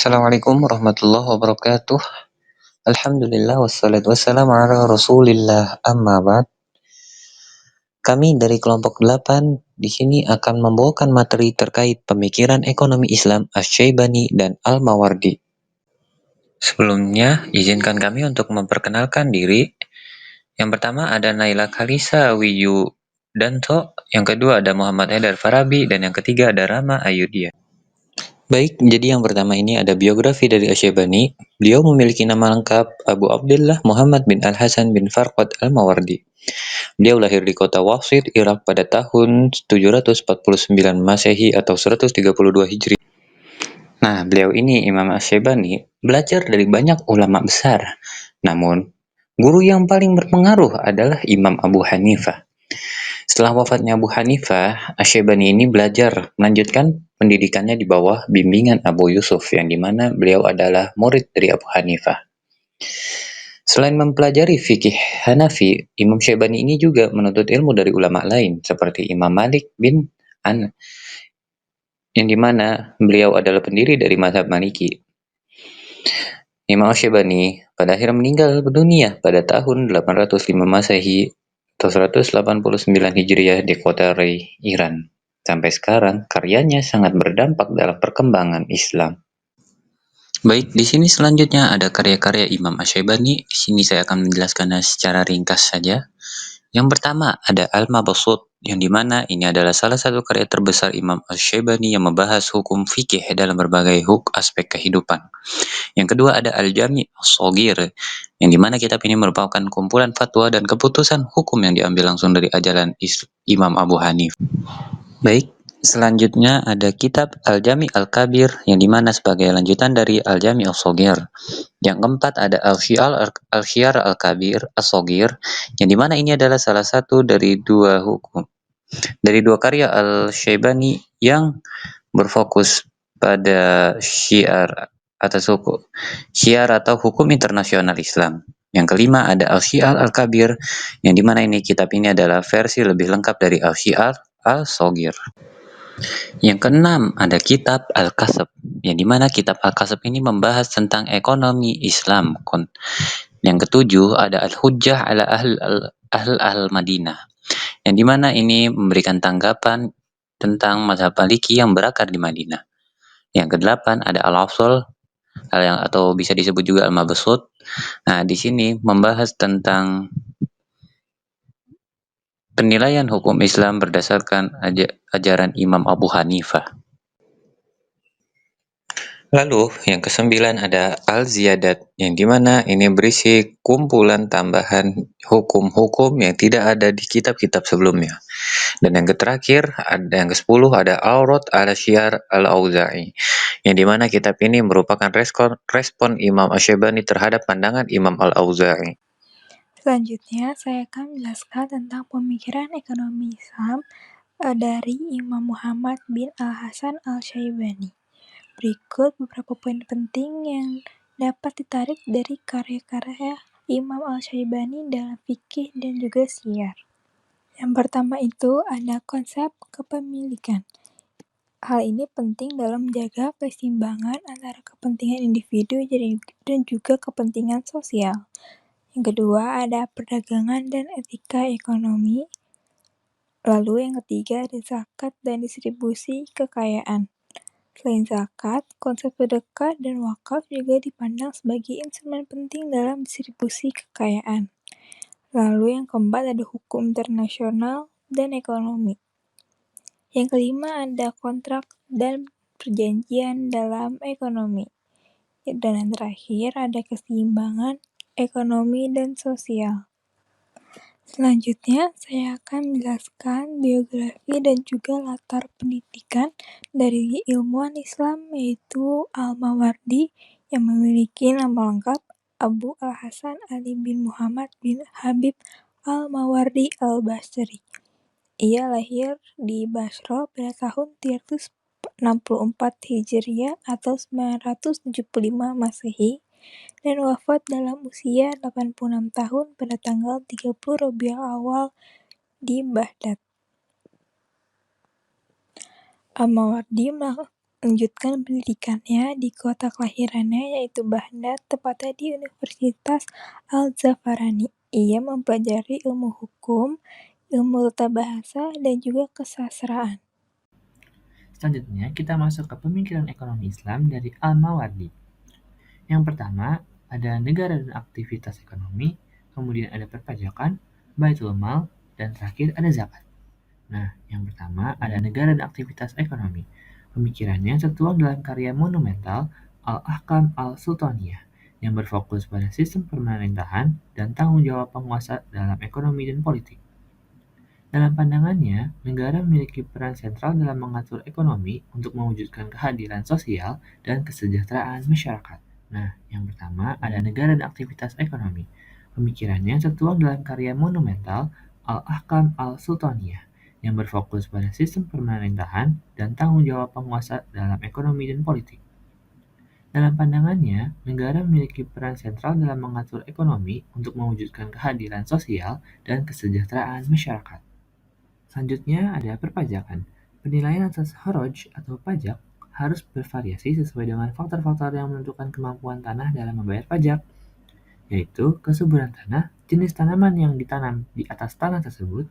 Assalamualaikum warahmatullahi wabarakatuh. Alhamdulillah wassalatu wassalamu ala Rasulillah. Amma ba'd. Kami dari kelompok 8 di sini akan membawakan materi terkait pemikiran ekonomi Islam Asy-Syaibani dan Al-Mawardi. Sebelumnya, izinkan kami untuk memperkenalkan diri. Yang pertama ada Naila Khalisa Wiyu Danto, yang kedua ada Muhammad Haidar Farabi, dan yang ketiga ada Rama Ayudya. Baik, jadi yang pertama ini ada biografi dari Asy-Syaibani. Beliau memiliki nama lengkap Abu Abdullah Muhammad bin Al-Hasan bin Farqad Al-Mawardi. Beliau lahir di kota Wasit, Irak pada tahun 749 Masehi atau 132 Hijri. Nah, beliau ini Imam Asy-Syaibani belajar dari banyak ulama besar. Namun, guru yang paling berpengaruh adalah Imam Abu Hanifah. Setelah wafatnya Abu Hanifah, Asy-Syaibani ini belajar melanjutkan pendidikannya di bawah bimbingan Abu Yusuf, yang dimana beliau adalah murid dari Abu Hanifah. Selain mempelajari fikih Hanafi, Imam Syaibani ini juga menuntut ilmu dari ulama lain seperti Imam Malik bin Anas, yang dimana beliau adalah pendiri dari mazhab Maliki. Imam Syaibani pada akhirnya meninggal dunia pada tahun 805 Masehi atau 189 Hijriah di kota Rey, Iran. Sampai sekarang karyanya sangat berdampak dalam perkembangan Islam. Baik, di sini selanjutnya ada karya-karya Imam Asy-Syaibani. Di sini saya akan menjelaskannya secara ringkas saja. Yang pertama ada Al-Mabsut, yang dimana ini adalah salah satu karya terbesar Imam Asy-Syaibani yang membahas hukum fikih dalam berbagai aspek kehidupan. Yang kedua ada Al-Jami' Ash-Shaghir, yang dimana kitab ini merupakan kumpulan fatwa dan keputusan hukum yang diambil langsung dari ajaran Imam Abu Hanifah. Baik, selanjutnya ada kitab Al-Jami' Al-Kabir, yang dimana sebagai lanjutan dari Al-Jami' Ash-Shaghir. Yang keempat ada Al-Syiar Al-Kabir Ash-Shaghir, yang dimana ini adalah salah satu dari dua karya Al-Syaibani yang berfokus pada syiar atau hukum internasional Islam. Yang kelima ada Al-Syiar Al-Kabir, yang dimana ini kitab ini adalah versi lebih lengkap dari Al-Syiar Al-Shaghir. Yang keenam ada kitab Al-Kasab, yang dimana kitab Al-Kasab ini membahas tentang ekonomi Islam. Yang ketujuh ada Al-Hujjah ala Ahl Madinah, yang dimana ini memberikan tanggapan tentang mazhab Maliki yang berakar di Madinah. Yang kedelapan ada Al-Afsal, atau bisa disebut juga Al-Mabsut. Nah, di sini membahas tentang penilaian hukum Islam berdasarkan ajaran Imam Abu Hanifah. Lalu, yang kesembilan ada Al-Ziyadat, yang dimana ini berisi kumpulan tambahan hukum-hukum yang tidak ada di kitab-kitab sebelumnya. Dan yang terakhir, yang ke-10 ada Al-Rad ala Syiar Al-Auza'i, yang dimana kitab ini merupakan respon Imam Asy-Syaibani terhadap pandangan Imam Al-Auza'i. Selanjutnya, saya akan menjelaskan tentang pemikiran ekonomi Islam dari Imam Muhammad bin Al-Hasan Al-Syaibani. Berikut beberapa poin penting yang dapat ditarik dari karya-karya Imam Al-Syaibani dalam fikih dan juga syiar. Yang pertama itu ada konsep kepemilikan. Hal ini penting dalam menjaga keseimbangan antara kepentingan individu dan juga kepentingan sosial. Yang kedua ada perdagangan dan etika ekonomi. Lalu yang ketiga ada zakat dan distribusi kekayaan. Selain zakat, konsep sedekah dan wakaf juga dipandang sebagai instrumen penting dalam distribusi kekayaan. Lalu yang keempat ada hukum internasional dan ekonomi. Yang kelima ada kontrak dan perjanjian dalam ekonomi. Dan yang terakhir ada keseimbangan ekonomi dan sosial. Selanjutnya, saya akan menjelaskan biografi dan juga latar pendidikan dari ilmuwan Islam, yaitu Al-Mawardi, yang memiliki nama lengkap Abu Al-Hasan Ali bin Muhammad bin Habib Al-Mawardi Al-Basri. Ia lahir di Basra pada tahun 364 Hijriah atau 975 Masehi, dan wafat dalam usia 86 tahun pada tanggal 30 Rabiul Awal di Baghdad. Al-Mawardi Melanjutkan pendidikannya di kota kelahirannya yaitu Baghdad, tepatnya di Universitas Al-Zafarani. Ia mempelajari ilmu hukum, ilmu tata bahasa, dan juga kesastraan. Selanjutnya, kita masuk ke pemikiran ekonomi Islam dari Al-Mawardi. Yang pertama, ada negara dan aktivitas ekonomi, kemudian ada perpajakan, baitul mal, dan terakhir ada zakat. Nah, yang pertama ada negara dan aktivitas ekonomi. Pemikirannya tertuang dalam karya monumental Al-Ahkam Al-Sultaniyah yang berfokus pada sistem pemerintahan dan tanggung jawab penguasa dalam ekonomi dan politik. Dalam pandangannya, negara memiliki peran sentral dalam mengatur ekonomi untuk mewujudkan kehadiran sosial dan kesejahteraan masyarakat. Nah, yang pertama ada negara dan aktivitas ekonomi. Pemikirannya tertuang dalam karya monumental Al-Ahkam Al-Sultaniyah yang berfokus pada sistem pemerintahan dan tanggung jawab penguasa dalam ekonomi dan politik. Dalam pandangannya, negara memiliki peran sentral dalam mengatur ekonomi untuk mewujudkan kehadiran sosial dan kesejahteraan masyarakat. Selanjutnya ada perpajakan. Penilaian atas kharaj atau pajak harus bervariasi sesuai dengan faktor-faktor yang menentukan kemampuan tanah dalam membayar pajak, yaitu kesuburan tanah, jenis tanaman yang ditanam di atas tanah tersebut,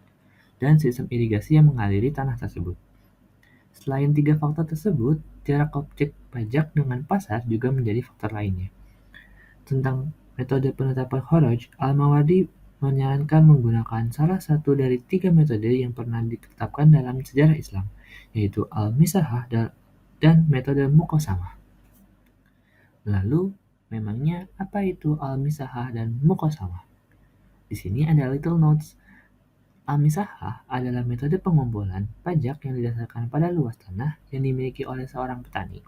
dan sistem irigasi yang mengaliri tanah tersebut. Selain tiga faktor tersebut, jarak objek pajak dengan pasar juga menjadi faktor lainnya. Tentang metode penetapan kharaj, Al-Mawardi menyarankan menggunakan salah satu dari tiga metode yang pernah ditetapkan dalam sejarah Islam, yaitu al-misahah dan metode muqasamah. Lalu, memangnya apa itu al-misahah dan muqasamah? Di sini ada little notes. Al-misahah adalah metode pengumpulan pajak yang didasarkan pada luas tanah yang dimiliki oleh seorang petani,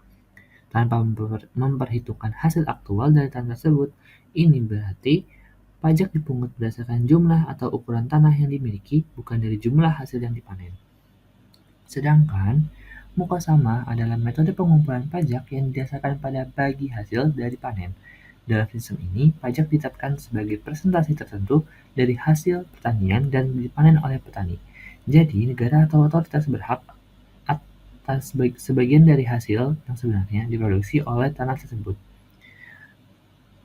tanpa memperhitungkan hasil aktual dari tanah tersebut. Ini berarti pajak dipungut berdasarkan jumlah atau ukuran tanah yang dimiliki, bukan dari jumlah hasil yang dipanen. Sedangkan muqasamah adalah metode pengumpulan pajak yang didasarkan pada bagi hasil dari panen. Dalam sistem ini, pajak ditetapkan sebagai persentase tertentu dari hasil pertanian dan dipanen oleh petani. Jadi, negara atau otoritas berhak atas sebagian dari hasil yang sebenarnya diproduksi oleh tanah tersebut.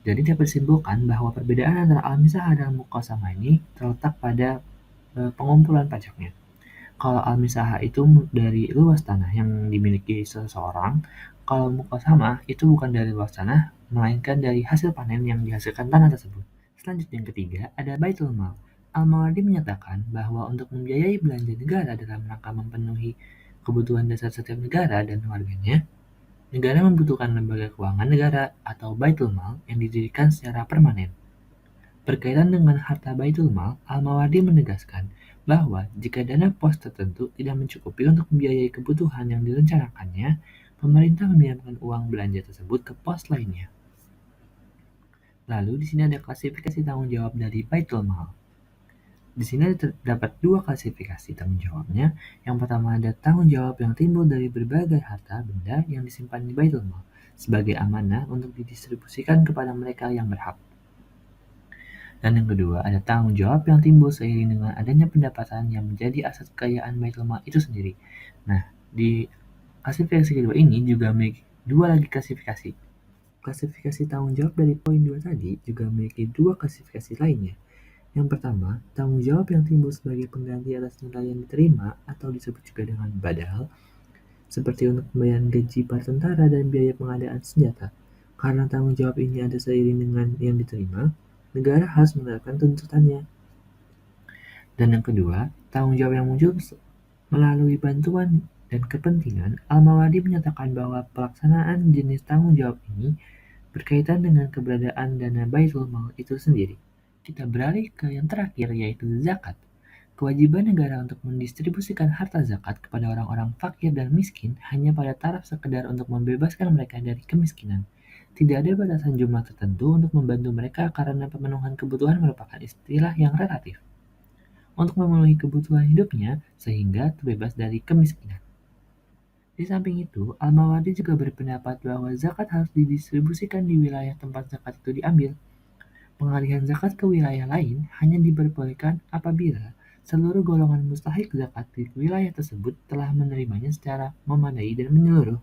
Jadi dapat disimpulkan bahwa perbedaan antara al-misahah dan muqasamah ini terletak pada pengumpulan pajaknya. Kalau al-misahah itu dari luas tanah yang dimiliki seseorang, kalau muqasamah itu bukan dari luas tanah, melainkan dari hasil panen yang dihasilkan tanah tersebut. Selanjutnya yang ketiga, ada baitul mal. Al-Mawardi menyatakan bahwa untuk membiayai belanja negara dalam rangka memenuhi kebutuhan dasar setiap negara dan warganya, negara membutuhkan lembaga keuangan negara atau baitul mal yang didirikan secara permanen. Berkaitan dengan harta baitul mal, Al-Mawardi menegaskan bahwa jika dana pos tertentu tidak mencukupi untuk membiayai kebutuhan yang direncanakannya, pemerintah meminjamkan uang belanja tersebut ke pos lainnya. Lalu di sini ada klasifikasi tanggung jawab dari baitul mal. Di sini terdapat dua klasifikasi tanggung jawabnya. Yang pertama ada tanggung jawab yang timbul dari berbagai harta benda yang disimpan di baitul mal sebagai amanah untuk didistribusikan kepada mereka yang berhak. Dan yang kedua ada tanggung jawab yang timbul seiring dengan adanya pendapatan yang menjadi aset kekayaan baitul mal itu sendiri. Nah, di klasifikasi kedua ini juga memiliki dua lagi klasifikasi. Klasifikasi tanggung jawab dari poin 2 tadi juga memiliki dua klasifikasi lainnya. Yang pertama, tanggung jawab yang timbul sebagai pengganti atas nilai yang diterima atau disebut juga dengan badal, seperti untuk pembayaran gaji para tentara dan biaya pengadaan senjata. Karena tanggung jawab ini ada seiring dengan yang diterima, negara harus menerapkan tuntutannya. Dan yang kedua, tanggung jawab yang muncul melalui bantuan dan kepentingan. Al-Mawardi menyatakan bahwa pelaksanaan jenis tanggung jawab ini berkaitan dengan keberadaan dana baitul mal itu sendiri. Kita beralih ke yang terakhir, yaitu zakat. Kewajiban negara untuk mendistribusikan harta zakat kepada orang-orang fakir dan miskin hanya pada taraf sekedar untuk membebaskan mereka dari kemiskinan. Tidak ada batasan jumlah tertentu untuk membantu mereka karena pemenuhan kebutuhan merupakan istilah yang relatif untuk memenuhi kebutuhan hidupnya sehingga terbebas dari kemiskinan. Di samping itu, Al-Mawardi juga berpendapat bahwa zakat harus didistribusikan di wilayah tempat zakat itu diambil. Pengalihan zakat ke wilayah lain hanya diperbolehkan apabila seluruh golongan mustahik zakat di wilayah tersebut telah menerimanya secara memadai dan menyeluruh.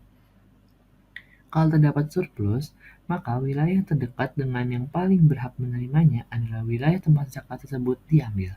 Kalau terdapat surplus, maka wilayah terdekat dengan yang paling berhak menerimanya adalah wilayah tempat zakat tersebut diambil.